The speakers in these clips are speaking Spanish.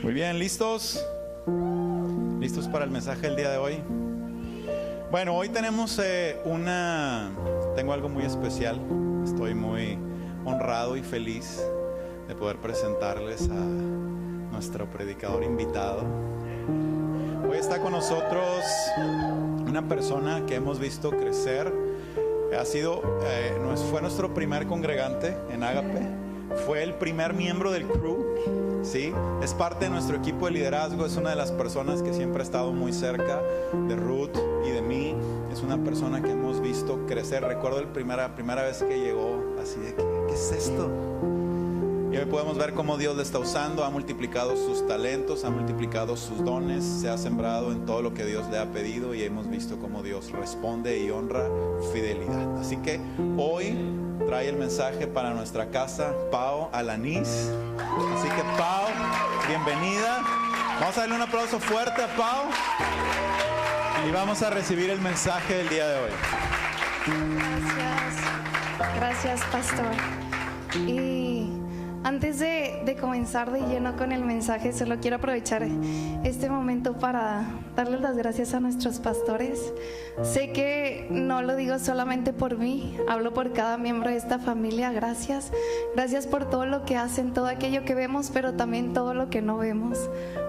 Muy bien, ¿listos? ¿Listos para el mensaje del día de hoy? Bueno, hoy tenemos tengo algo muy especial. Estoy muy honrado y feliz de poder presentarles a nuestro predicador invitado. Hoy está con nosotros una persona que hemos visto crecer. Fue nuestro primer congregante en Ágape. Fue el primer miembro del crew, ¿sí? Es parte de nuestro equipo de liderazgo. Es una de las personas que siempre ha estado muy cerca de Ruth y de mí. Es una persona que hemos visto crecer. Recuerdo la primera vez que llegó, así de ¿qué es esto? Y hoy podemos ver cómo Dios le está usando. Ha multiplicado sus talentos, ha multiplicado sus dones, se ha sembrado en todo lo que Dios le ha pedido, y hemos visto cómo Dios responde y honra fidelidad. Así que hoy trae el mensaje para nuestra casa Pau Alanís. Así que Pau, bienvenida. Vamos a darle un aplauso fuerte a Pau y vamos a recibir el mensaje del día de hoy. Gracias pastor. Y antes de comenzar de lleno con el mensaje, solo quiero aprovechar este momento para darles las gracias a nuestros pastores. Sé que no lo digo solamente por mí, hablo por cada miembro de esta familia. Gracias por todo lo que hacen, todo aquello que vemos, pero también todo lo que no vemos.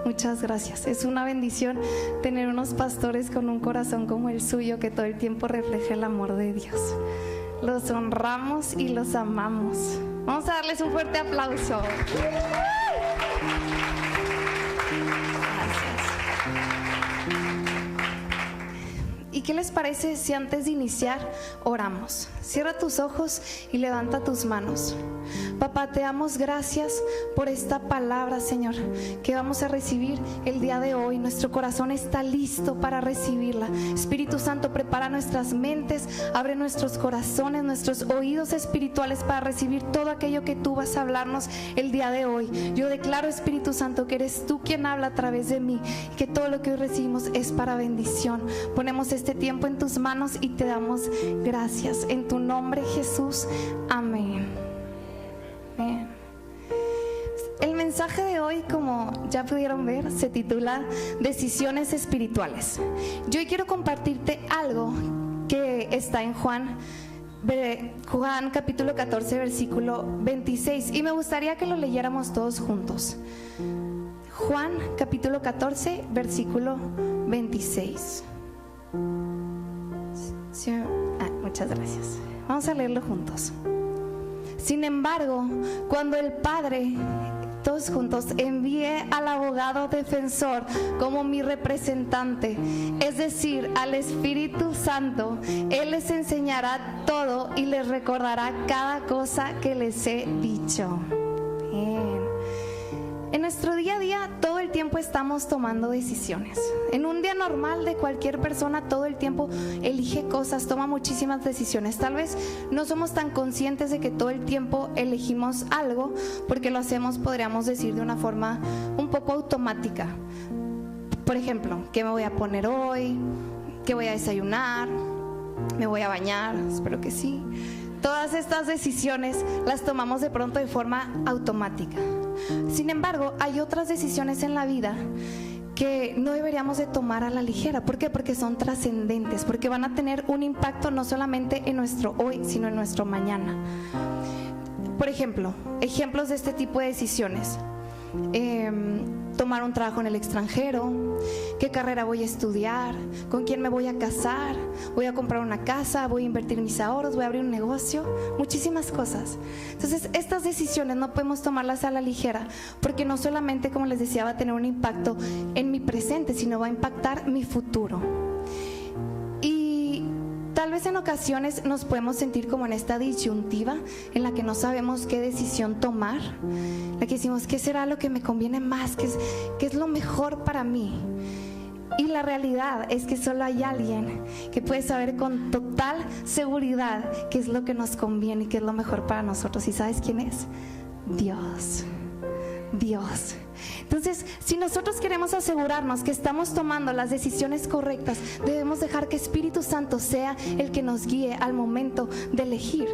Muchas gracias. Es una bendición tener unos pastores con un corazón como el suyo, que todo el tiempo refleja el amor de Dios. Los honramos y los amamos. Vamos a darles un fuerte aplauso. Gracias. ¿Y qué les parece si antes de iniciar oramos? Cierra tus ojos y levanta tus manos. Papá, te damos gracias por esta palabra, Señor, que vamos a recibir el día de hoy. Nuestro corazón está listo para recibirla. Espíritu Santo, prepara nuestras mentes, abre nuestros corazones, nuestros oídos espirituales para recibir todo aquello que tú vas a hablarnos el día de hoy. Yo declaro, Espíritu Santo, que eres tú quien habla a través de mí, y que todo lo que hoy recibimos es para bendición. Ponemos este tiempo en tus manos y te damos gracias. En tu nombre, Jesús. Amén. Bien. El mensaje de hoy, como ya pudieron ver, se titula Decisiones espirituales. Yo hoy quiero compartirte algo que está en Juan capítulo 14, versículo 26, y me gustaría que lo leyéramos todos juntos. Juan capítulo 14, versículo 26. Muchas gracias. Vamos a leerlo juntos. Sin embargo, cuando el Padre, todos juntos, envíe al abogado defensor como mi representante, es decir, al Espíritu Santo, Él les enseñará todo y les recordará cada cosa que les he dicho. Bien. En nuestro día a día todo el tiempo estamos tomando decisiones. En un día normal de cualquier persona todo el tiempo elige cosas, toma muchísimas decisiones. Tal vez no somos tan conscientes de que todo el tiempo elegimos algo, porque lo hacemos, podríamos decir, de una forma un poco automática. Por ejemplo, ¿qué me voy a poner hoy? ¿Qué voy a desayunar? ¿Me voy a bañar? Espero que sí. Todas estas decisiones las tomamos de pronto de forma automática. Sin embargo, hay otras decisiones en la vida que no deberíamos de tomar a la ligera. ¿Por qué? Porque son trascendentes, porque van a tener un impacto no solamente en nuestro hoy, sino en nuestro mañana. Por ejemplo, ejemplos de este tipo de decisiones. Tomar un trabajo en el extranjero, qué carrera voy a estudiar, con quién me voy a casar, voy a comprar una casa, voy a invertir mis ahorros, voy a abrir un negocio, muchísimas cosas. Entonces, estas decisiones no podemos tomarlas a la ligera, porque no solamente, como les decía, va a tener un impacto en mi presente, sino va a impactar mi futuro. Tal vez en ocasiones nos podemos sentir como en esta disyuntiva en la que no sabemos qué decisión tomar, la que decimos, ¿qué será lo que me conviene más? ¿Qué es lo mejor para mí? Y la realidad es que solo hay alguien que puede saber con total seguridad qué es lo que nos conviene y qué es lo mejor para nosotros. ¿Y sabes quién es? Dios. Entonces, si nosotros queremos asegurarnos que estamos tomando las decisiones correctas, debemos dejar que Espíritu Santo sea el que nos guíe al momento de elegir.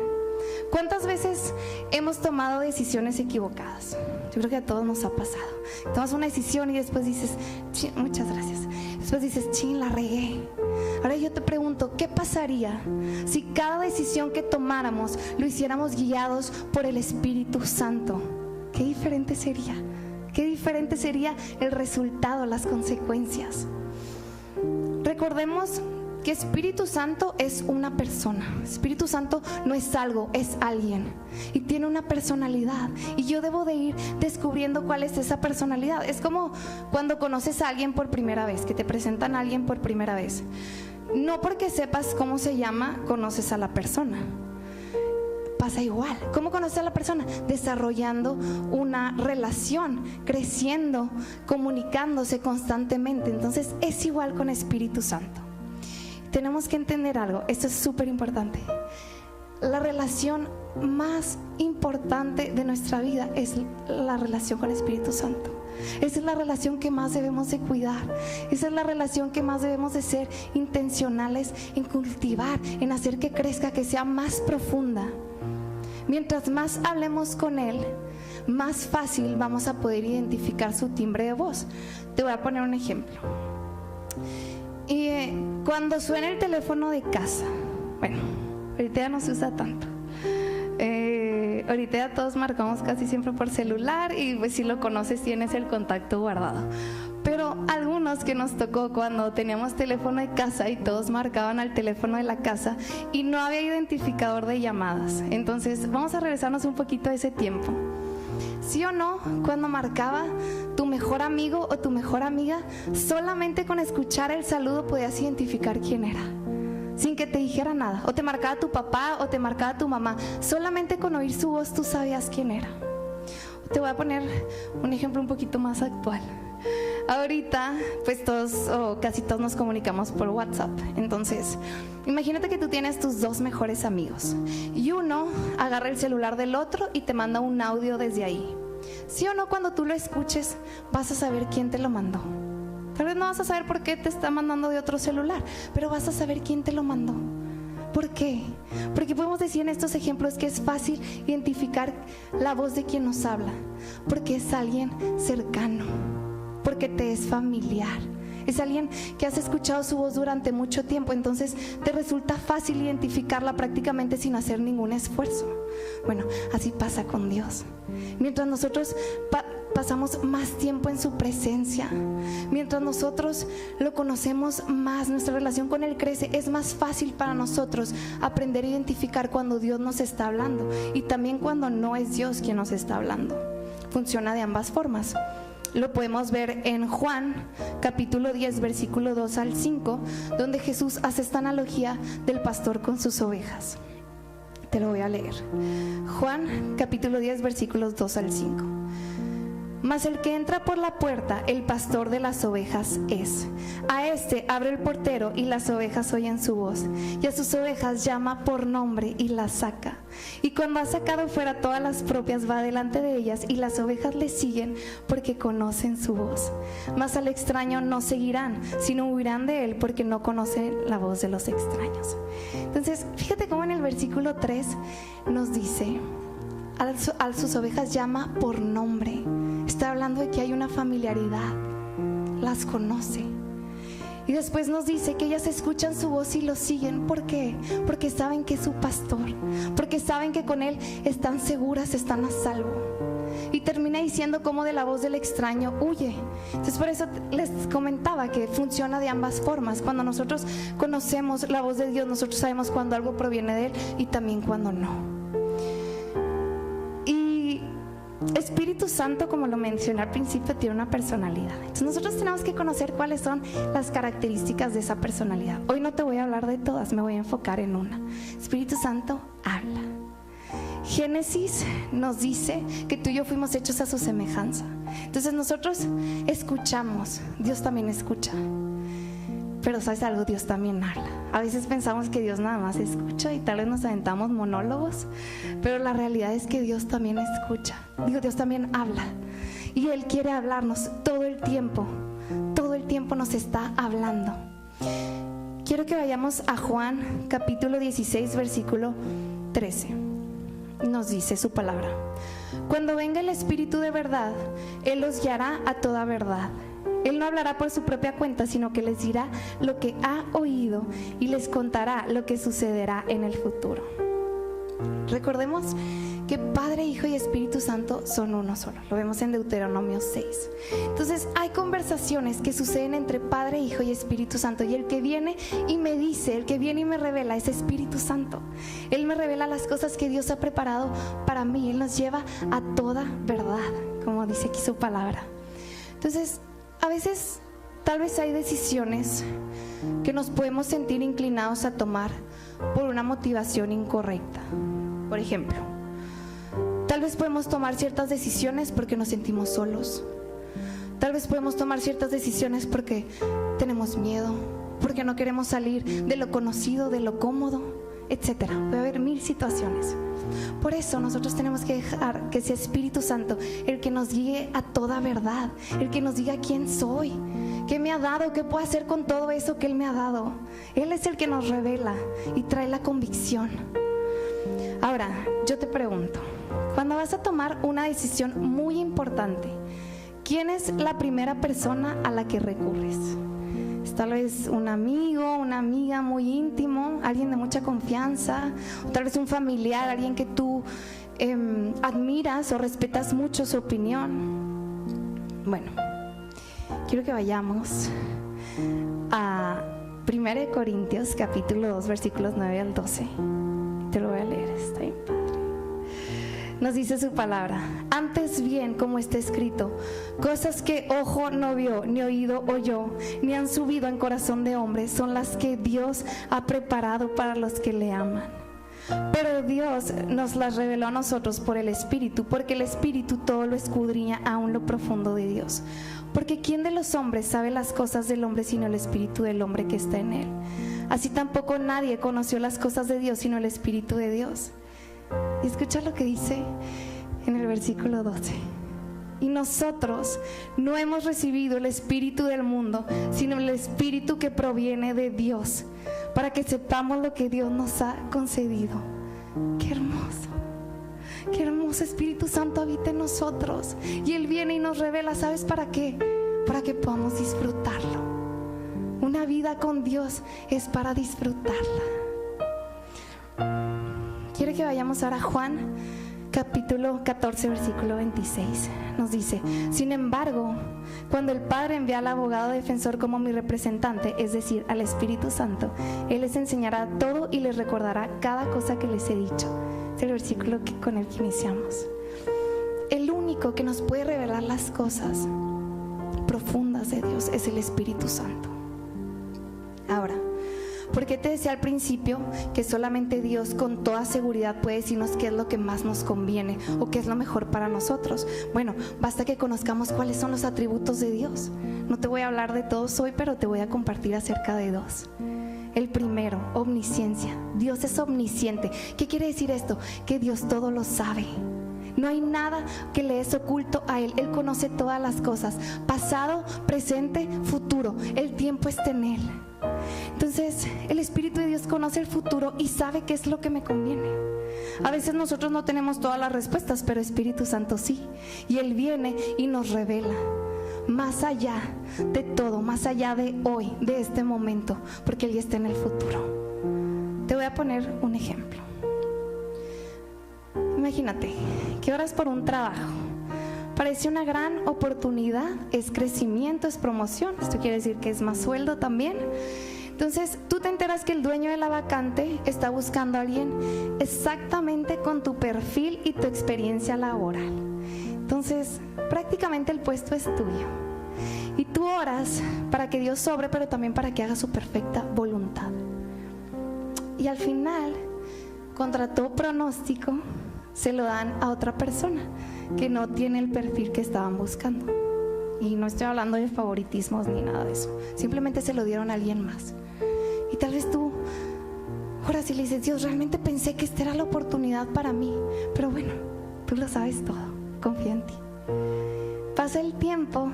¿Cuántas veces hemos tomado decisiones equivocadas? Yo creo que a todos nos ha pasado. Tomas una decisión y después dices, muchas gracias. Después dices, la regué. Ahora yo te pregunto, ¿qué pasaría si cada decisión que tomáramos lo hiciéramos guiados por el Espíritu Santo? ¿Qué diferente sería? ¿Qué diferente sería el resultado, las consecuencias? Recordemos que Espíritu Santo es una persona. Espíritu Santo no es algo, es alguien. Y tiene una personalidad. Y yo debo de ir descubriendo cuál es esa personalidad. Es como cuando conoces a alguien por primera vez, que te presentan a alguien por primera vez. No porque sepas cómo se llama, conoces a la persona. Pasa igual. ¿Cómo conoces a la persona? Desarrollando una relación, creciendo, comunicándose constantemente. Entonces es igual con Espíritu Santo. Tenemos que entender algo, esto es súper importante. La relación más importante de nuestra vida es la relación con el Espíritu Santo. Esa es la relación que más debemos de cuidar. Esa es la relación que más debemos de ser intencionales en cultivar, en hacer que crezca, que sea más profunda. Mientras más hablemos con Él, más fácil vamos a poder identificar su timbre de voz. Te voy a poner un ejemplo. Y cuando suena el teléfono de casa, bueno, ahorita ya no se usa tanto. Ahorita ya todos marcamos casi siempre por celular y pues si lo conoces tienes el contacto guardado. Pero algunos que nos tocó cuando teníamos teléfono de casa y todos marcaban al teléfono de la casa y no había identificador de llamadas. Entonces vamos a regresarnos un poquito a ese tiempo. ¿Sí o no? Cuando marcaba tu mejor amigo o tu mejor amiga, solamente con escuchar el saludo podías identificar quién era, sin que te dijera nada. O te marcaba tu papá o te marcaba tu mamá, solamente con oír su voz tú sabías quién era. Te voy a poner un ejemplo un poquito más actual. Ahorita, pues todos o casi todos nos comunicamos por WhatsApp. Entonces, imagínate que tú tienes tus dos mejores amigos y uno agarra el celular del otro y te manda un audio desde ahí. ¿Sí o no? Cuando tú lo escuches, vas a saber quién te lo mandó. Tal vez no vas a saber por qué te está mandando de otro celular, pero vas a saber quién te lo mandó. ¿Por qué? Porque podemos decir en estos ejemplos que es fácil identificar la voz de quien nos habla, porque es alguien cercano, porque te es familiar, es alguien que has escuchado su voz durante mucho tiempo, entonces te resulta fácil identificarla prácticamente sin hacer ningún esfuerzo. Bueno, así pasa con Dios. Mientras nosotros pasamos más tiempo en su presencia, mientras nosotros lo conocemos más, nuestra relación con Él crece, es más fácil para nosotros aprender a identificar cuando Dios nos está hablando y también cuando no es Dios quien nos está hablando. Funciona de ambas formas. Lo podemos ver en Juan, capítulo 10, versículo 2 al 5, donde Jesús hace esta analogía del pastor con sus ovejas. Te lo voy a leer. Juan, capítulo 10, versículos 2 al 5. Mas el que entra por la puerta, el pastor de las ovejas es. A este abre el portero y las ovejas oyen su voz. Y a sus ovejas llama por nombre y las saca. Y cuando ha sacado fuera todas las propias, va delante de ellas y las ovejas le siguen porque conocen su voz. Mas al extraño no seguirán, sino huirán de él porque no conocen la voz de los extraños. Entonces, fíjate cómo en el versículo 3 nos dice, a sus ovejas llama por nombre. Está hablando de que hay una familiaridad, las conoce. Y después nos dice que ellas escuchan su voz y lo siguen. ¿Por qué? Porque saben que es su pastor, porque saben que con él están seguras, están a salvo. Y termina diciendo cómo de la voz del extraño huye. Entonces por eso les comentaba que funciona de ambas formas. Cuando nosotros conocemos la voz de Dios, nosotros sabemos cuando algo proviene de él y también cuando no. Espíritu Santo, como lo mencioné al principio, tiene una personalidad. Entonces nosotros tenemos que conocer cuáles son las características de esa personalidad. Hoy no te voy a hablar de todas, me voy a enfocar en una. Espíritu Santo habla. Génesis nos dice que tú y yo fuimos hechos a su semejanza. Entonces nosotros escuchamos, Dios también escucha. Pero ¿sabes algo? Dios también habla. A veces pensamos que Dios nada más escucha y tal vez nos aventamos monólogos, pero la realidad es que Dios también escucha. Dios también habla. Y Él quiere hablarnos todo el tiempo nos está hablando. Quiero que vayamos a Juan capítulo 16, versículo 13. nos dice su palabra: cuando venga el Espíritu de verdad, Él los guiará a toda verdad. Él no hablará por su propia cuenta, sino que les dirá lo que ha oído y les contará lo que sucederá en el futuro. Recordemos que Padre, Hijo y Espíritu Santo son uno solo. Lo vemos en Deuteronomio 6. Entonces hay conversaciones que suceden entre Padre, Hijo y Espíritu Santo, y el que viene y me dice, el que viene y me revela es Espíritu Santo. Él me revela las cosas que Dios ha preparado para mí. Él nos lleva a toda verdad, como dice aquí su palabra. Entonces, a veces tal vez hay decisiones que nos podemos sentir inclinados a tomar por una motivación incorrecta. Por ejemplo, tal vez podemos tomar ciertas decisiones porque nos sentimos solos. Tal vez podemos tomar ciertas decisiones porque tenemos miedo, porque no queremos salir de lo conocido, de lo cómodo, etcétera. Puede haber mil situaciones. Por eso nosotros tenemos que dejar que sea Espíritu Santo el que nos guíe a toda verdad, el que nos diga quién soy, qué me ha dado, qué puedo hacer con todo eso que Él me ha dado. Él es el que nos revela y trae la convicción. Ahora, yo te pregunto, cuando vas a tomar una decisión muy importante, ¿quién es la primera persona a la que recurres? Es tal vez un amigo, una amiga muy íntimo, alguien de mucha confianza, o tal vez un familiar, alguien que tú admiras o respetas mucho su opinión. Bueno, quiero que vayamos a 1 Corintios capítulo 2 versículos 9 al 12. Te lo voy a leer, está bien padre. Nos dice su palabra: antes bien, como está escrito, cosas que ojo no vio, ni oído oyó, ni han subido en corazón de hombre, son las que Dios ha preparado para los que le aman. Pero Dios nos las reveló a nosotros por el Espíritu, porque el Espíritu todo lo escudriña aún lo profundo de Dios. Porque ¿quién de los hombres sabe las cosas del hombre sino el Espíritu del hombre que está en él? Así tampoco nadie conoció las cosas de Dios sino el Espíritu de Dios. Y escucha lo que dice en el versículo 12: y nosotros no hemos recibido el espíritu del mundo, sino el Espíritu que proviene de Dios, para que sepamos lo que Dios nos ha concedido. Qué hermoso Espíritu Santo habita en nosotros, y Él viene y nos revela. ¿Sabes para qué? Para que podamos disfrutarlo. Una vida con Dios es para disfrutarla. Quiero que vayamos ahora a Juan capítulo 14 versículo 26. Nos dice: sin embargo, cuando el Padre envía al abogado defensor como mi representante, es decir, al Espíritu Santo, Él les enseñará todo y les recordará cada cosa que les he dicho. Es el versículo con el que iniciamos. El único que nos puede revelar las cosas profundas de Dios es el Espíritu Santo. Ahora, ¿por qué te decía al principio que solamente Dios con toda seguridad puede decirnos qué es lo que más nos conviene o qué es lo mejor para nosotros? Bueno, basta que conozcamos cuáles son los atributos de Dios. No te voy a hablar de todos hoy, pero te voy a compartir acerca de dos. El primero, omnisciencia. Dios es omnisciente. ¿Qué quiere decir esto? Que Dios todo lo sabe. No hay nada que le es oculto a Él. Él conoce todas las cosas, pasado, presente, futuro. El tiempo está en Él. Entonces, el Espíritu de Dios conoce el futuro y sabe qué es lo que me conviene. A veces nosotros no tenemos todas las respuestas, pero Espíritu Santo sí. Y Él viene y nos revela más allá de todo, más allá de hoy, de este momento, porque Él ya está en el futuro. Te voy a poner un ejemplo. Imagínate que oras por un trabajo. Parece una gran oportunidad, es crecimiento, es promoción. Esto quiere decir que es más sueldo también. Entonces tú te enteras que el dueño de la vacante está buscando a alguien exactamente con tu perfil y tu experiencia laboral. Entonces prácticamente el puesto es tuyo. Y tú oras para que Dios sobre, pero también para que haga su perfecta voluntad. Y al final, contra todo pronóstico, se lo dan a otra persona que no tiene el perfil que estaban buscando. Y no estoy hablando de favoritismos ni nada de eso. Simplemente se lo dieron a alguien más. Y tal vez tú oras y le dices: Dios, realmente pensé que esta era la oportunidad para mí. Pero bueno, tú lo sabes todo. Confía en ti. Pasa el tiempo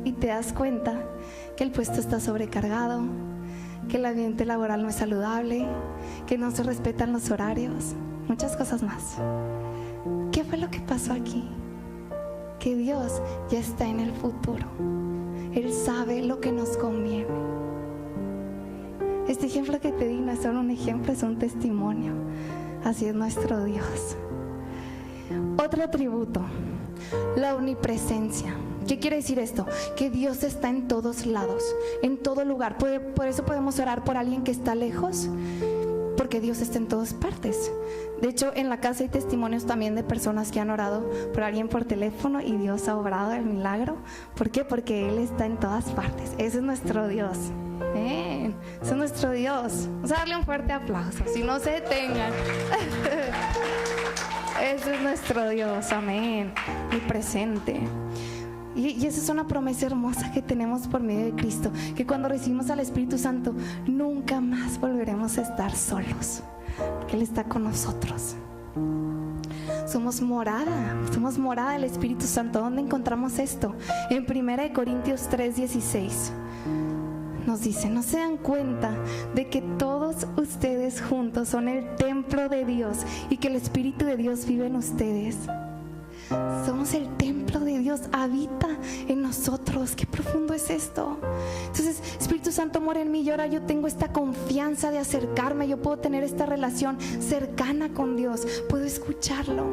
y te das cuenta que el puesto está sobrecargado, que el ambiente laboral no es saludable, que no se respetan los horarios, muchas cosas más. fue lo que pasó aquí? Que Dios ya está en el futuro. Él sabe lo que nos conviene. Este ejemplo que te di no es solo un ejemplo, es un testimonio. Así es nuestro Dios. Otro atributo, la omnipresencia. ¿Qué quiere decir esto? Que Dios está en todos lados, en todo lugar. Por eso podemos orar por alguien que está lejos, porque Dios está en todas partes. De hecho, en la casa hay testimonios también de personas que han orado por alguien por teléfono y Dios ha obrado el milagro. ¿Por qué? Porque Él está en todas partes. Ese es nuestro Dios. Ese es nuestro Dios. Vamos a darle un fuerte aplauso, si no se detengan. Ese es nuestro Dios, amén. Y presente. Y esa es una promesa hermosa que tenemos por medio de Cristo, que cuando recibimos al Espíritu Santo nunca más volveremos a estar solos, porque Él está con nosotros. Somos morada del Espíritu Santo. ¿Dónde encontramos esto? En 1 Corintios 3:16 nos dice: ¿no se dan cuenta de que todos ustedes juntos son el templo de Dios y que el Espíritu de Dios vive en ustedes? Somos el templo de Dios, habita en nosotros. Qué profundo es esto. Entonces, Espíritu Santo mora en mí y ahora yo tengo esta confianza de acercarme. Yo puedo tener esta relación cercana con Dios. Puedo escucharlo,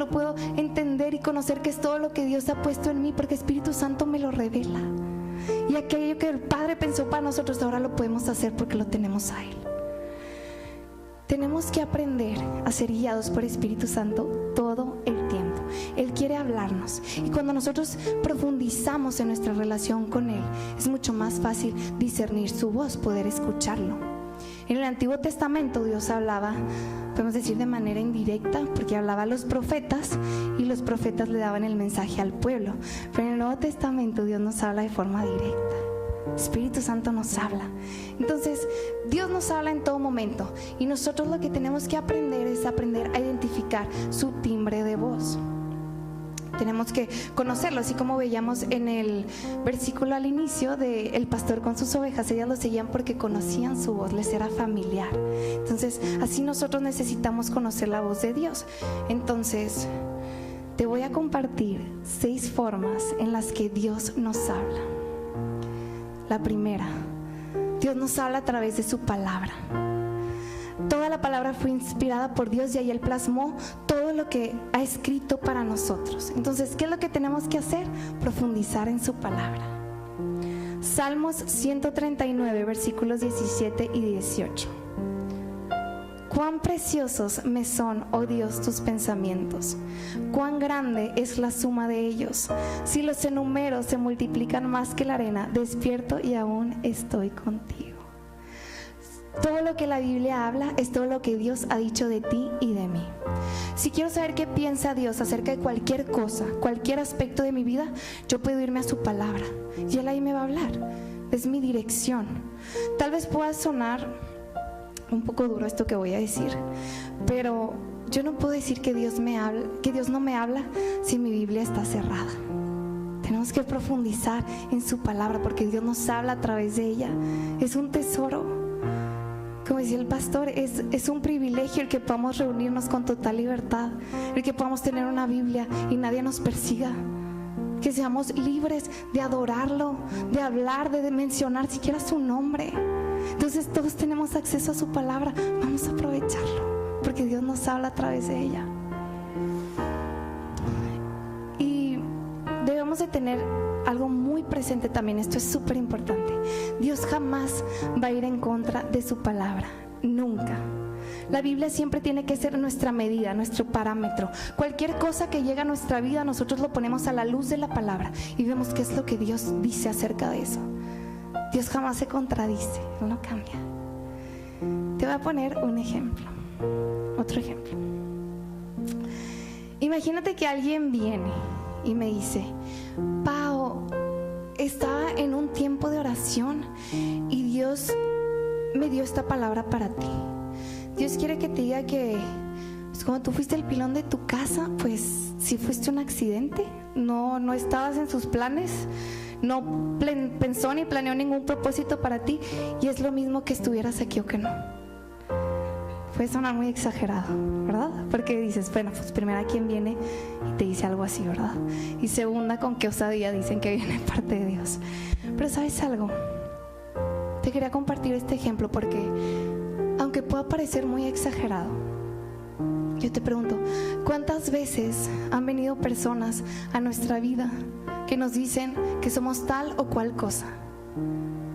puedo entender y conocer que es todo lo que Dios ha puesto en mí, porque Espíritu Santo me lo revela. Y aquello que el Padre pensó para nosotros, ahora lo podemos hacer porque lo tenemos a Él. Tenemos que aprender a ser guiados por Espíritu Santo todo el tiempo. Él quiere hablarnos. Y cuando nosotros profundizamos en nuestra relación con Él, es mucho más fácil discernir su voz, poder escucharlo. En el Antiguo Testamento Dios hablaba, podemos decir, de manera indirecta, porque hablaba a los profetas y los profetas le daban el mensaje al pueblo. Pero en el Nuevo Testamento Dios nos habla de forma directa. Espíritu Santo nos habla. Entonces, Dios nos habla en todo momento y nosotros lo que tenemos que aprender es aprender a identificar su timbre de voz. Tenemos que conocerlo, así como veíamos en el versículo al inicio de el pastor con sus ovejas. Ellas lo seguían porque conocían su voz, les era familiar. Entonces, así nosotros necesitamos conocer la voz de Dios. Entonces, te voy a compartir 6 formas en las que Dios nos habla. La primera, Dios nos habla a través de su palabra. Toda la palabra fue inspirada por Dios y ahí Él plasmó todo lo que ha escrito para nosotros. Entonces, ¿qué es lo que tenemos que hacer? Profundizar en su palabra. Salmos 139, versículos 17 y 18. Cuán preciosos me son, oh Dios, tus pensamientos. Cuán grande es la suma de ellos. Si los enumero se multiplican más que la arena, despierto y aún estoy contigo. Todo lo que la Biblia habla es todo lo que Dios ha dicho de ti y de mí. Si quiero saber qué piensa Dios acerca de cualquier cosa, cualquier aspecto de mi vida, yo puedo irme a su palabra y Él ahí me va a hablar. Es mi dirección. Tal vez pueda sonar un poco duro esto que voy a decir, pero yo no puedo decir que Dios no me habla si mi Biblia está cerrada. Tenemos que profundizar en su palabra porque Dios nos habla a través de ella. Es un tesoro. Como decía el pastor, es un privilegio el que podamos reunirnos con total libertad, el que podamos tener una Biblia y nadie nos persiga, que seamos libres de adorarlo, de hablar, de mencionar siquiera su nombre. Entonces todos tenemos acceso a su palabra. Vamos a aprovecharlo porque Dios nos habla a través de ella. Y debemos de tener algo muy presente también. Esto es súper importante. Dios jamás va a ir en contra de su palabra, nunca. La Biblia siempre tiene que ser nuestra medida, nuestro parámetro. Cualquier cosa que llega a nuestra vida, nosotros lo ponemos a la luz de la palabra y vemos qué es lo que Dios dice acerca de eso. Dios jamás se contradice, no cambia. Te voy a poner un ejemplo, otro ejemplo. Imagínate que alguien viene y me dice: Pao, estaba en un tiempo de oración y Dios me dio esta palabra para ti. Dios quiere que te diga que pues, como tú fuiste el pilón de tu casa, pues si fuiste un accidente, no estabas en sus planes, no pensó ni planeó ningún propósito para ti y es lo mismo que estuvieras aquí o que no. puede sonar muy exagerado, ¿verdad? Porque dices, bueno, pues primera, ¿quién viene y te dice algo así, verdad? Y segunda, ¿con qué osadía dicen que viene parte de Dios? Pero ¿sabes algo? Te quería compartir este ejemplo porque, aunque pueda parecer muy exagerado, yo te pregunto, ¿cuántas veces han venido personas a nuestra vida que nos dicen que somos tal o cual cosa?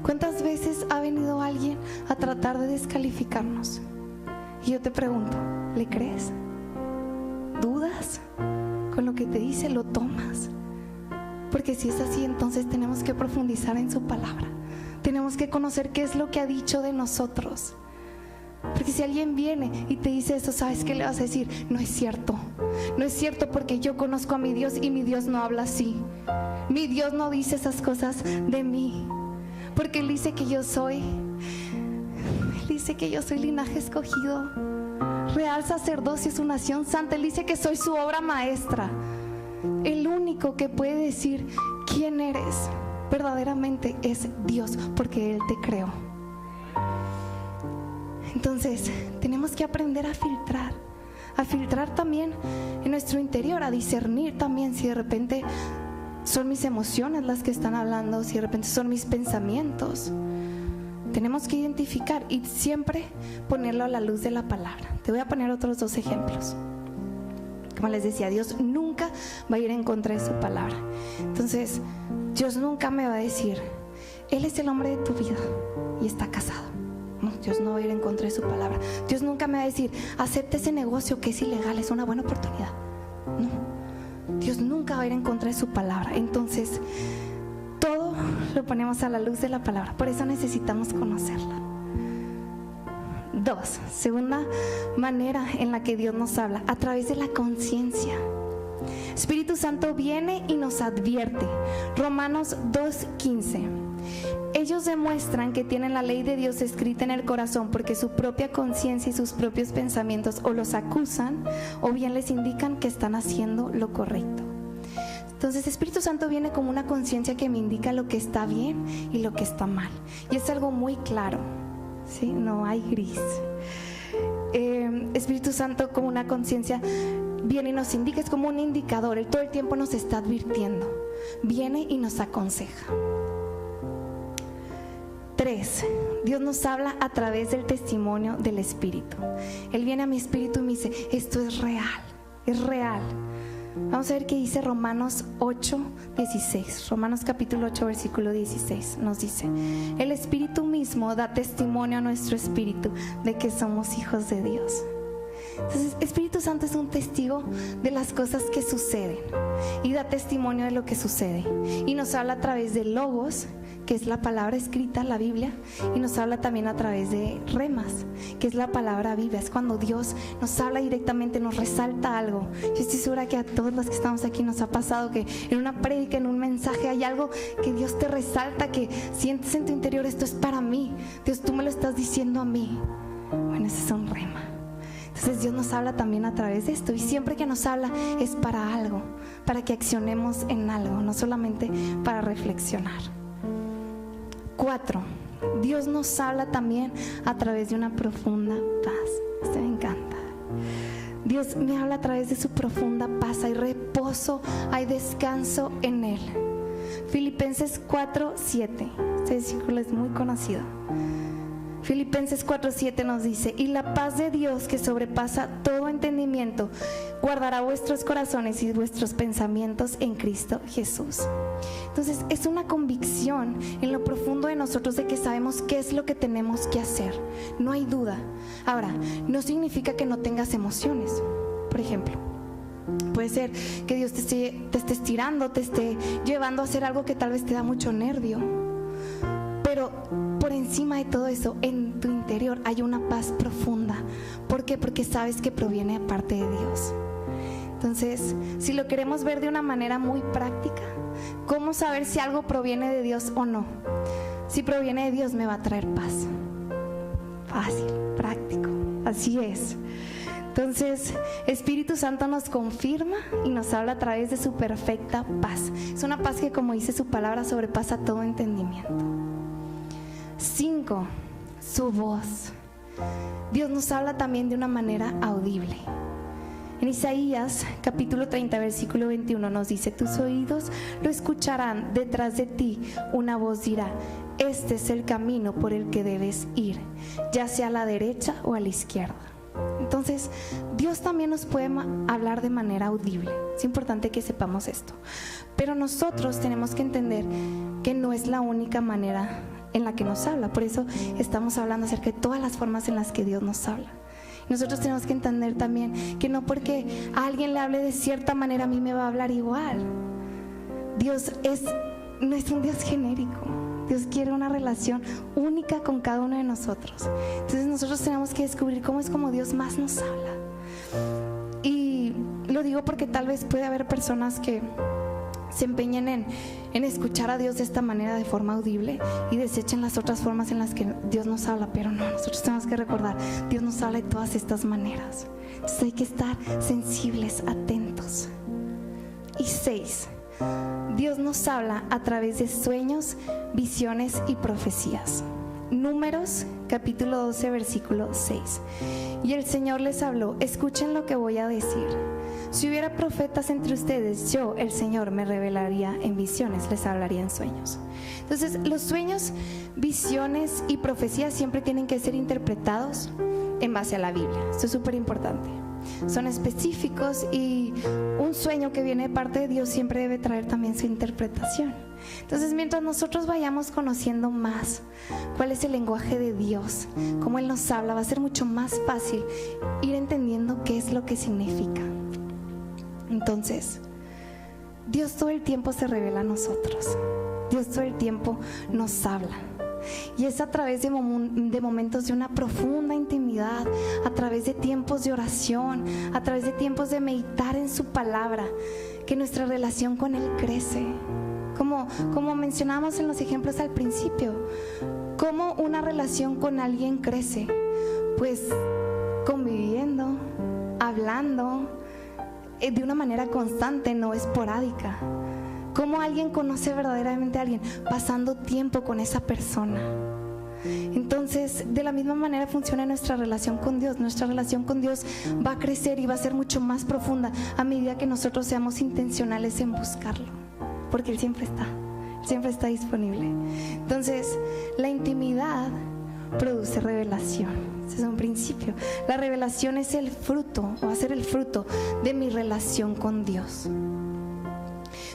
¿Cuántas veces ha venido alguien a tratar de descalificarnos? Y yo te pregunto, ¿le crees? ¿Dudas? ¿Con lo que te dice lo tomas? Porque si es así, entonces tenemos que profundizar en su palabra. Tenemos que conocer qué es lo que ha dicho de nosotros. Porque si alguien viene y te dice eso, ¿sabes qué le vas a decir? No es cierto. No es cierto, porque yo conozco a mi Dios y mi Dios no habla así. Mi Dios no dice esas cosas de mí. Porque Él dice que yo soy linaje escogido, real sacerdocio, su nación santa. Él dice que soy su obra maestra. El único que puede decir quién eres verdaderamente es Dios, porque Él te creó. Entonces tenemos que aprender a filtrar también en nuestro interior, a discernir también si de repente son mis emociones las que están hablando, si de repente son mis pensamientos. Tenemos que identificar y siempre ponerlo a la luz de la palabra. Te voy a poner otros 2 ejemplos. Como les decía, Dios nunca va a ir en contra de su palabra. Entonces, Dios nunca me va a decir, Él es el hombre de tu vida y está casado. No, Dios no va a ir en contra de su palabra. Dios nunca me va a decir, acepta ese negocio que es ilegal, es una buena oportunidad. No, Dios nunca va a ir en contra de su palabra. Entonces, todo lo ponemos a la luz de la palabra. Por eso necesitamos conocerla. 2, segunda manera en la que Dios nos habla, a través de la conciencia. Espíritu Santo viene y nos advierte. Romanos 2:15. Ellos demuestran que tienen la ley de Dios escrita en el corazón porque su propia conciencia y sus propios pensamientos o los acusan o bien les indican que están haciendo lo correcto. Entonces, Espíritu Santo viene como una conciencia que me indica lo que está bien y lo que está mal. Y es algo muy claro, ¿sí? No hay gris. Espíritu Santo como una conciencia viene y nos indica, es como un indicador. Él todo el tiempo nos está advirtiendo. Viene y nos aconseja. 3, Dios nos habla a través del testimonio del Espíritu. Él viene a mi espíritu y me dice, esto es real, es real. Vamos a ver qué dice Romanos 8:16. Romanos capítulo 8, versículo 16 nos dice, el Espíritu mismo da testimonio a nuestro espíritu de que somos hijos de Dios. Entonces, Espíritu Santo es un testigo de las cosas que suceden y da testimonio de lo que sucede. Y nos habla a través de logos, que es la palabra escrita, la Biblia, y nos habla también a través de remas, que es la palabra viva. Es cuando Dios nos habla directamente, nos resalta algo. Yo estoy segura que a todos los que estamos aquí nos ha pasado que en una prédica, en un mensaje, hay algo que Dios te resalta, que sientes en tu interior, esto es para mí. Dios, tú me lo estás diciendo a mí. Bueno, ese es un rema. Entonces Dios nos habla también a través de esto, y siempre que nos habla es para algo, para que accionemos en algo, no solamente para reflexionar. 4, Dios nos habla también a través de una profunda paz. Esto me encanta. Dios me habla a través de su profunda paz. Hay reposo, hay descanso en Él. Filipenses 4:7. Este versículo es muy conocido. Filipenses 4:7 nos dice, y la paz de Dios que sobrepasa todo entendimiento guardará vuestros corazones y vuestros pensamientos en Cristo Jesús. Entonces es una convicción en lo profundo de nosotros de que sabemos qué es lo que tenemos que hacer. No hay duda. Ahora, no significa que no tengas emociones. Por ejemplo, puede ser que Dios te esté estirando, te esté llevando a hacer algo que tal vez te da mucho nervio. Pero por encima de todo eso, en tu interior hay una paz profunda. ¿Por qué? Porque sabes que proviene de parte de Dios. Entonces, si lo queremos ver de una manera muy práctica, ¿cómo saber si algo proviene de Dios o no? Si proviene de Dios, me va a traer paz. Fácil, práctico, así es. Entonces, Espíritu Santo nos confirma y nos habla a través de su perfecta paz. Es una paz que, como dice su palabra, sobrepasa todo entendimiento. 5, su voz. Dios nos habla también de una manera audible. En Isaías capítulo 30 versículo 21 nos dice: tus oídos lo escucharán, detrás de ti una voz dirá: este es el camino por el que debes ir, ya sea a la derecha o a la izquierda. Entonces, Dios también nos puede hablar de manera audible. Es importante que sepamos esto. Pero nosotros tenemos que entender que no es la única manera en la que nos habla. Por eso estamos hablando acerca de todas las formas en las que Dios nos habla. Nosotros tenemos que entender también que no porque a alguien le hable de cierta manera a mí me va a hablar igual. Dios no es un Dios genérico. Dios quiere una relación única con cada uno de nosotros. Entonces nosotros tenemos que descubrir cómo es como Dios más nos habla. Y lo digo porque tal vez puede haber personas que se empeñen en escuchar a Dios de esta manera, de forma audible, y desechen las otras formas en las que Dios nos habla. Pero no, nosotros tenemos que recordar, Dios nos habla de todas estas maneras. Entonces hay que estar sensibles, atentos. Y 6, Dios nos habla a través de sueños, visiones y profecías. Números capítulo 12 versículo 6. Y el Señor les habló: escuchen lo que voy a decir. Si hubiera profetas entre ustedes, yo, el Señor, me revelaría en visiones, les hablaría en sueños. Entonces, los sueños, visiones y profecías siempre tienen que ser interpretados en base a la Biblia. Esto es súper importante. Son específicos y un sueño que viene de parte de Dios siempre debe traer también su interpretación. Entonces, mientras nosotros vayamos conociendo más cuál es el lenguaje de Dios, cómo Él nos habla, va a ser mucho más fácil ir entendiendo qué es lo que significa. Entonces, Dios todo el tiempo se revela a nosotros. Dios todo el tiempo nos habla. Y es a través de momentos de una profunda intimidad, a través de tiempos de oración, a través de tiempos de meditar en su palabra, que nuestra relación con Él crece. Como mencionábamos en los ejemplos al principio, ¿cómo una relación con alguien crece? Pues conviviendo, hablando, de una manera constante, no esporádica. ¿Cómo alguien conoce verdaderamente a alguien? Pasando tiempo con esa persona. Entonces, de la misma manera funciona nuestra relación con Dios. Nuestra relación con Dios va a crecer y va a ser mucho más profunda a medida que nosotros seamos intencionales en buscarlo, porque Él siempre está disponible. Entonces, la intimidad produce revelación. Ese es un principio. La revelación es el fruto, o va a ser el fruto de mi relación con Dios.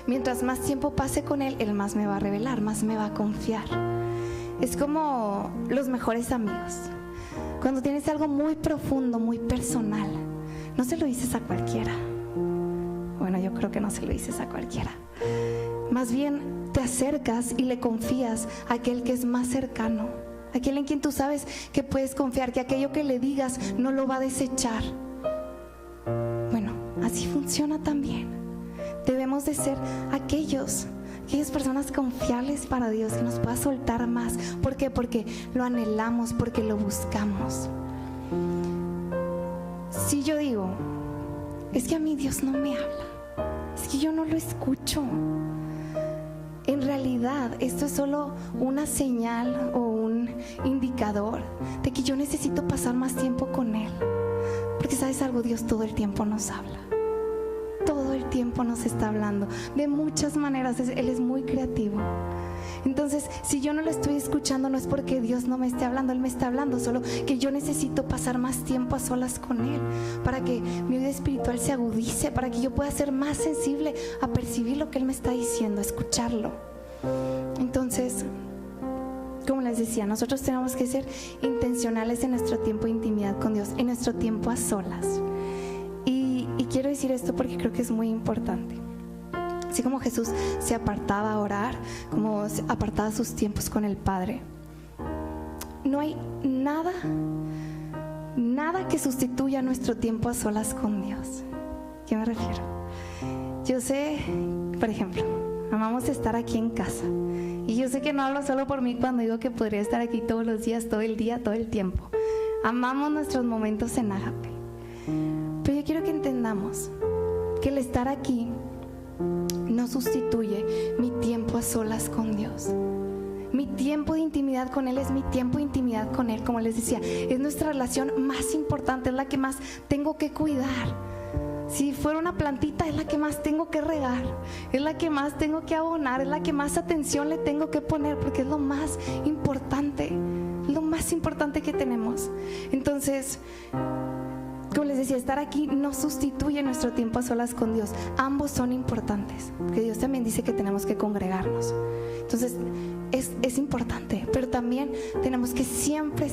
Mientras más tiempo pase con Él, Él más me va a revelar, más me va a confiar. Es como los mejores amigos. Cuando tienes algo muy profundo, muy personal, no se lo dices a cualquiera. Bueno, yo creo que no se lo dices a cualquiera. Más bien te acercas y le confías a aquel que es más cercano, aquel en quien tú sabes que puedes confiar, que aquello que le digas no lo va a desechar. Bueno, así funciona también. Debemos de ser aquellas personas confiables para Dios, que nos pueda soltar más. ¿Por qué? Porque lo anhelamos, porque lo buscamos. Si yo digo, es que a mí Dios no me habla, es que yo no lo escucho, en realidad esto es solo una señal o un indicador de que yo necesito pasar más tiempo con Él. Porque ¿sabes algo? Dios todo el tiempo nos habla. Todo el tiempo nos está hablando de muchas maneras. Él es muy creativo. Entonces, si yo no lo estoy escuchando, no es porque Dios no me esté hablando. Él me está hablando, solo que yo necesito pasar más tiempo a solas con Él, para que mi vida espiritual se agudice, para que yo pueda ser más sensible a percibir lo que Él me está diciendo, a escucharlo. Entonces, como les decía, nosotros tenemos que ser intencionales en nuestro tiempo de intimidad con Dios, en nuestro tiempo a solas. Y quiero decir esto porque creo que es muy importante. Así como Jesús se apartaba a orar, como se apartaba sus tiempos con el Padre, no hay nada que sustituya nuestro tiempo a solas con Dios. ¿A qué me refiero? Yo sé, por ejemplo, amamos estar aquí en casa. Y yo sé que no hablo solo por mí cuando digo que podría estar aquí todos los días, todo el día, todo el tiempo. Amamos nuestros momentos en Ágape. Pero yo quiero que entendamos que el estar aquí no sustituye mi tiempo a solas con Dios. Mi tiempo de intimidad con Él es mi tiempo de intimidad con Él. Como les decía, es nuestra relación más importante, es la que más tengo que cuidar. Si fuera una plantita, es la que más tengo que regar, es la que más tengo que abonar, es la que más atención le tengo que poner, porque es lo más importante que tenemos. Entonces, como les decía, estar aquí no sustituye nuestro tiempo a solas con Dios. Ambos son importantes, porque Dios también dice que tenemos que congregarnos. Entonces es importante, pero también tenemos que siempre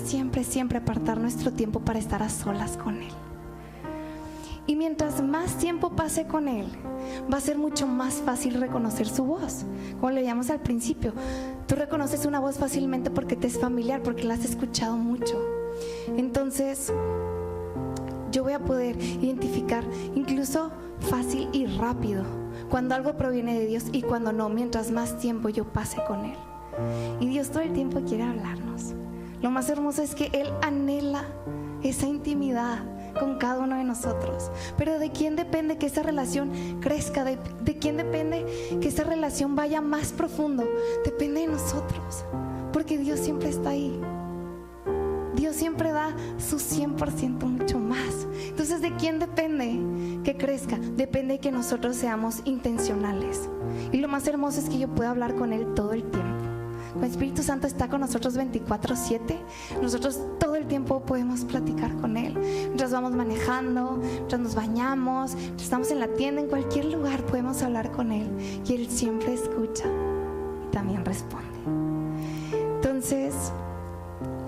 apartar nuestro tiempo para estar a solas con Él. Y mientras más tiempo pase con Él, va a ser mucho más fácil reconocer su voz. Como le llamamos al principio, tú reconoces una voz fácilmente porque te es familiar, porque la has escuchado mucho. Entonces yo voy a poder identificar incluso fácil y rápido cuando algo proviene de Dios y cuando no, mientras más tiempo yo pase con Él. Y Dios todo el tiempo quiere hablarnos. Lo más hermoso es que Él anhela esa intimidad con cada uno de nosotros. Pero ¿de quién depende que esa relación crezca? ¿De quién depende que esa relación vaya más profundo? Depende de nosotros, porque Dios siempre está ahí. Dios siempre da su 100%, mucho más. Entonces, ¿de quién depende que crezca? Depende de que nosotros seamos intencionales. Y lo más hermoso es que yo pueda hablar con Él todo el tiempo. El Espíritu Santo está con nosotros 24/7. Nosotros todo el tiempo podemos platicar con Él. Mientras vamos manejando, mientras nos bañamos, mientras estamos en la tienda, en cualquier lugar podemos hablar con Él. Y Él siempre escucha y también responde. Entonces,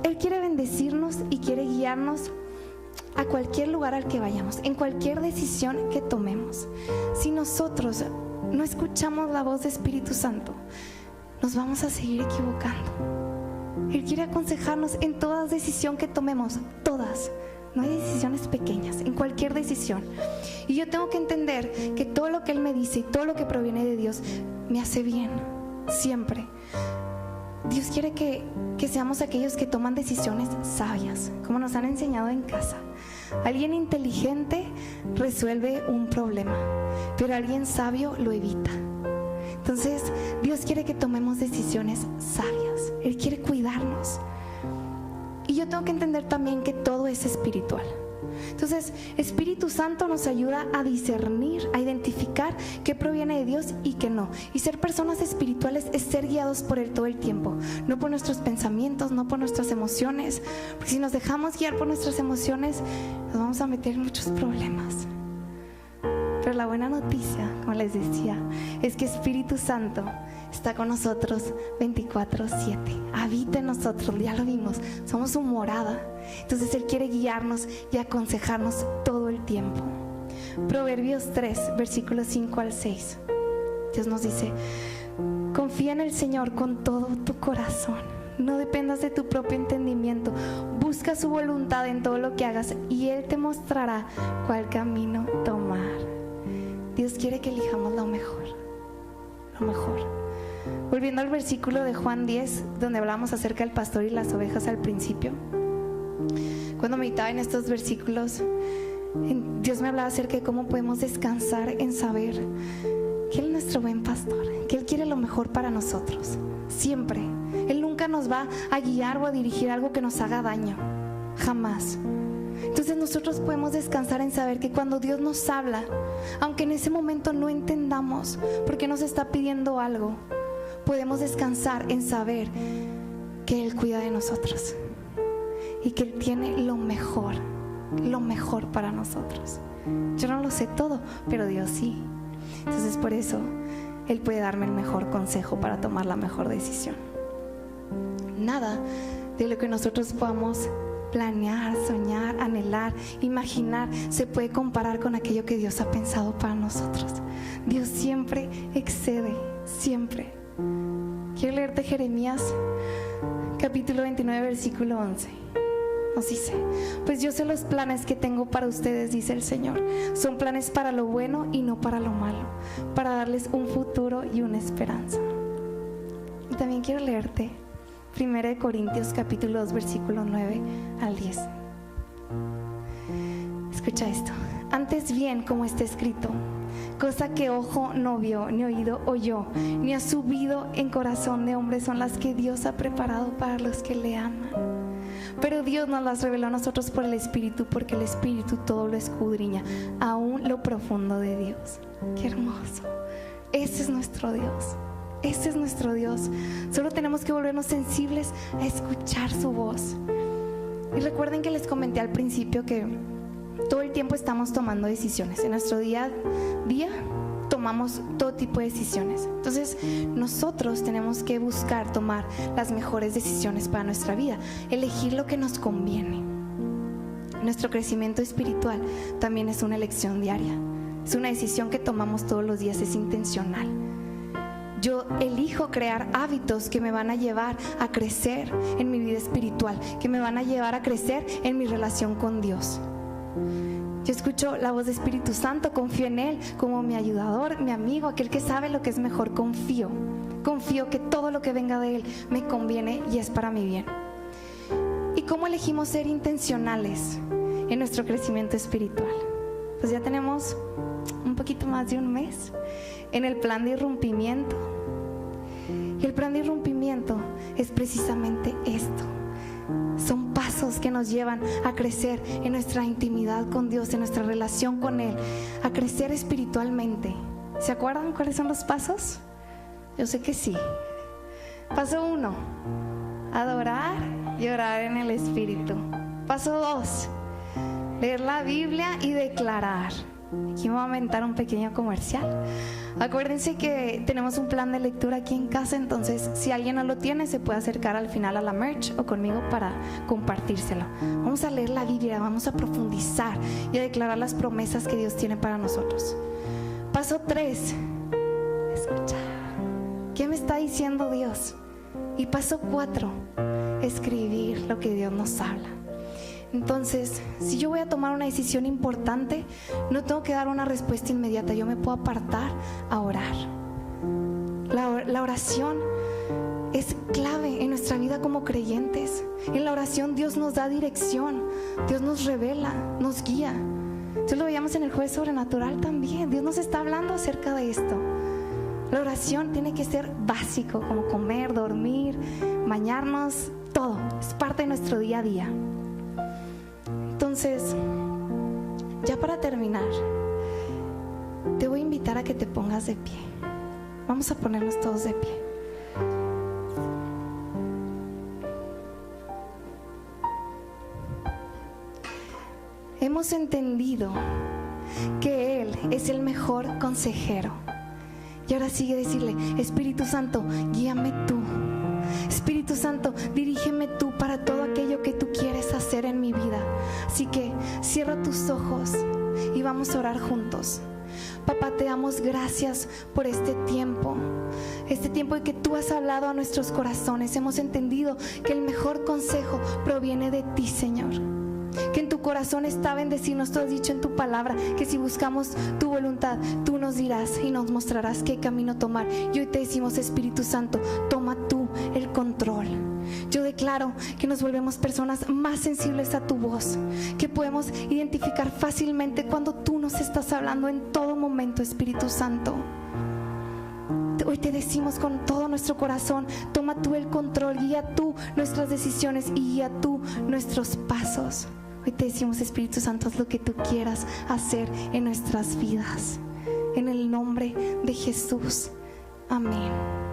Él quiere bendecirnos y quiere guiarnos a cualquier lugar al que vayamos, en cualquier decisión que tomemos. Si nosotros no escuchamos la voz del Espíritu Santo, nos vamos a seguir equivocando. Él quiere aconsejarnos en toda decisión que tomemos, todas. No hay decisiones pequeñas, en cualquier decisión. Y yo tengo que entender que todo lo que Él me dice y todo lo que proviene de Dios me hace bien, siempre. Dios quiere que seamos aquellos que toman decisiones sabias, como nos han enseñado en casa. Alguien inteligente resuelve un problema, pero alguien sabio lo evita. Entonces, Dios quiere que tomemos decisiones sabias. Él quiere cuidarnos. Y yo tengo que entender también que todo es espiritual. Entonces, Espíritu Santo nos ayuda a discernir, a identificar qué proviene de Dios y qué no. Y ser personas espirituales es ser guiados por Él todo el tiempo. No por nuestros pensamientos, no por nuestras emociones. Porque si nos dejamos guiar por nuestras emociones, nos vamos a meter en muchos problemas. Pero la buena noticia, como les decía, es que Espíritu Santo está con nosotros 24/7. Habita en nosotros, ya lo vimos, somos su morada. Entonces Él quiere guiarnos y aconsejarnos todo el tiempo. Proverbios 3, versículos 5 al 6. Dios nos dice: confía en el Señor con todo tu corazón. No dependas de tu propio entendimiento. Busca su voluntad en todo lo que hagas y Él te mostrará cuál camino tomar. Dios quiere que elijamos lo mejor, lo mejor. Volviendo al versículo de Juan 10, donde hablamos acerca del pastor y las ovejas al principio. Cuando meditaba en estos versículos, Dios me hablaba acerca de cómo podemos descansar en saber que Él es nuestro buen pastor, que Él quiere lo mejor para nosotros, siempre. Él nunca nos va a guiar o a dirigir algo que nos haga daño, jamás. Entonces nosotros podemos descansar en saber que cuando Dios nos habla, aunque en ese momento no entendamos por qué nos está pidiendo algo, podemos descansar en saber que Él cuida de nosotros y que Él tiene lo mejor para nosotros. Yo no lo sé todo, pero Dios sí. Entonces por eso Él puede darme el mejor consejo para tomar la mejor decisión. Nada de lo que nosotros podamos planear, soñar, anhelar, imaginar se puede comparar con aquello que Dios ha pensado para nosotros. Dios siempre excede, siempre. Quiero leerte Jeremías capítulo 29 versículo 11. Nos dice: pues yo sé los planes que tengo para ustedes, dice el Señor. Son planes para lo bueno y no para lo malo, para darles un futuro y una esperanza. Y también quiero leerte 1 Corintios capítulo 2 versículo 9 al 10. Escucha esto: antes bien, como está escrito, cosa que ojo no vio, ni oído oyó, ni ha subido en corazón de hombre, son las que Dios ha preparado para los que le aman. Pero Dios nos las reveló a nosotros por el Espíritu, porque el Espíritu todo lo escudriña, aún lo profundo de Dios. ¡Qué hermoso! Ese es nuestro Dios. Ese es nuestro Dios. Solo tenemos que volvernos sensibles a escuchar su voz. Y recuerden que les comenté al principio que todo el tiempo estamos tomando decisiones. En nuestro día a día tomamos todo tipo de decisiones. Entonces nosotros tenemos que buscar tomar las mejores decisiones para nuestra vida, elegir lo que nos conviene. Nuestro crecimiento espiritual también es una elección diaria. Es una decisión que tomamos todos los días, es intencional. Yo elijo crear hábitos que me van a llevar a crecer en mi vida espiritual, que me van a llevar a crecer en mi relación con Dios. Yo escucho la voz de Espíritu Santo, confío en Él como mi ayudador, mi amigo, aquel que sabe lo que es mejor. Confío que todo lo que venga de Él me conviene y es para mi bien. ¿Y cómo elegimos ser intencionales en nuestro crecimiento espiritual? Pues ya tenemos un poquito más de un mes en el plan de irrumpimiento. Y el plan de irrumpimiento es precisamente esto. Son pasos que nos llevan a crecer en nuestra intimidad con Dios, en nuestra relación con Él, a crecer espiritualmente. ¿Se acuerdan cuáles son los pasos? Yo sé que sí. Paso 1, adorar y orar en el Espíritu. Paso 2, leer la Biblia y declarar. Aquí me voy a aventar un pequeño comercial. Acuérdense que tenemos un plan de lectura aquí en casa, entonces si alguien no lo tiene se puede acercar al final a la merch o conmigo para compartírselo. Vamos a leer la Biblia, vamos a profundizar y a declarar las promesas que Dios tiene para nosotros. Paso 3, escuchar. ¿Qué me está diciendo Dios? Y paso 4, escribir lo que Dios nos habla. Entonces, si yo voy a tomar una decisión importante, no tengo que dar una respuesta inmediata. Yo me puedo apartar a orar. La oración es clave en nuestra vida como creyentes. En la oración Dios nos da dirección, Dios nos revela, nos guía. Entonces lo veíamos en el jueves sobrenatural también. Dios nos está hablando acerca de esto. La oración tiene que ser básico, como comer, dormir, bañarnos, todo. Es parte de nuestro día a día. Entonces, ya para terminar, te voy a invitar a que te pongas de pie. Vamos a ponernos todos de pie. Hemos entendido que Él es el mejor consejero. Y ahora sigue decirle: Espíritu Santo, guíame tú. Espíritu Santo, dirígeme tú para todo aquello que tú quieres hacer en mi vida. Así que cierra tus ojos y vamos a orar juntos. Papá, te damos gracias por este tiempo en que tú has hablado a nuestros corazones. Hemos entendido que el mejor consejo proviene de ti, Señor. Que en tu corazón está bendecirnos. Tú has dicho en tu palabra que si buscamos tu voluntad, tú nos dirás y nos mostrarás qué camino tomar. Y hoy te decimos: Espíritu Santo, toma tú el control. Yo declaro que nos volvemos personas más sensibles a tu voz, que podemos identificar fácilmente cuando tú nos estás hablando en todo momento, Espíritu Santo. Hoy te decimos con todo nuestro corazón: toma tú el control, guía tú nuestras decisiones y guía tú nuestros pasos. Hoy te decimos: Espíritu Santo, haz lo que tú quieras hacer en nuestras vidas. En el nombre de Jesús. Amén.